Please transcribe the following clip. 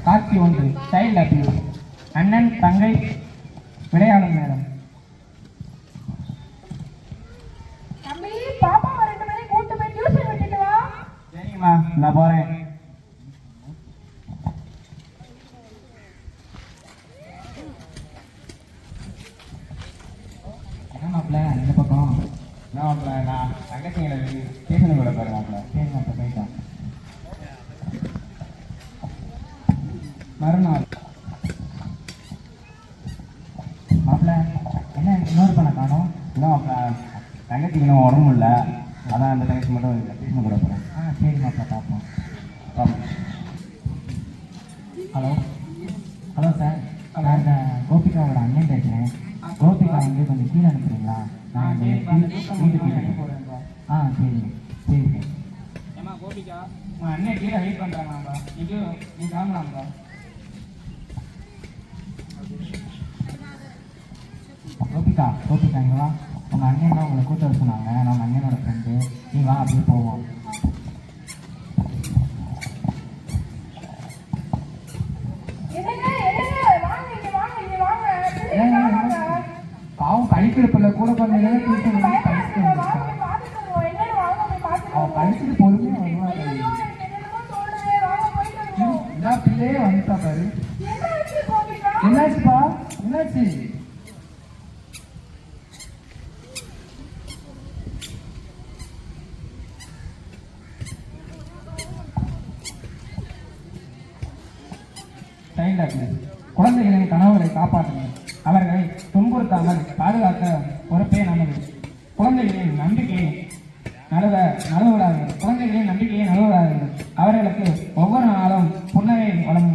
காட்சி 1 child abuse. அண்ணன் தங்கை விளையாடும் நேரம். தம்பி பாப்பா 2 மணி கூட்டு போய் டியூஷன் விட்டுட்டு வா. சரிம்மா, நான் போறேன். என்ன மாப்பிள்ள இந்த பக்கம்? என்ன மாப்பிள்ள, நான் தங்கச்சிங்களை டியூஷனுக்கு விட போறேன் மாப்பிள்ள. சரி மாப்பிள்ள, போயிட்டான். மறுநாள். மாப்பிள்ள என்ன இன்னொரு பண்ண காணும்? என்ன மாப்பிள்ள, தங்கச்சிக்கு இன்னும் உடம்பு இல்லை, அதான் அந்த தங்கச்சி மட்டும் டியூஷனுக்கு விட போறேன். சரி மாப்பிள்ள, பார்ப்போம். ஹலோ ஹலோ சார், நான் இந்த கோபிகாவோட அண்ணன் பேசுகிறேன். கோபிகா வந்து கொஞ்சம் கீழே அனுப்புறீங்களா? நான் வீட்டுக்கு போகிறேன். சரி சரி சார். ஏமா கோபிகா, உங்கள் அண்ணன் கீழே வெயிட் பண்ணுறாங்களாம்பா, நீ கிளம்பலாம்ப்பா. கோபிகா இங்கே வா. உங்கள் அண்ணன் தான் உங்களை கூட்ட வர சொன்னாங்க. நான் உங்கள் அண்ணனோட ஃப்ரெண்டு. நீ வா, அப்படியே போவோம். பாவம் கழிப்பிருப்பில்ல கூட கொஞ்சம் அவன் கழிச்சுட்டு பொறுமையாக வருவாங்க. என்ன பிள்ளையே வந்துட்டா பாரு. என்னாச்சுப்பா, என்னாச்சு? Child abuse. குழந்தைகளின் கனவுகளை காப்பாற்றுங்கள், அவர்களை துன்புறுத்தாமல் பாதுகாக்க பொறுப்பே நமது. குழந்தைகளின் நம்பிக்கையை நழுவாதீர்கள். குழந்தைகளின் நம்பிக்கையை நழுவாதீர்கள். அவர்களுக்கு ஒவ்வொரு நாளும் புன்னகை வழங்குங்கள்.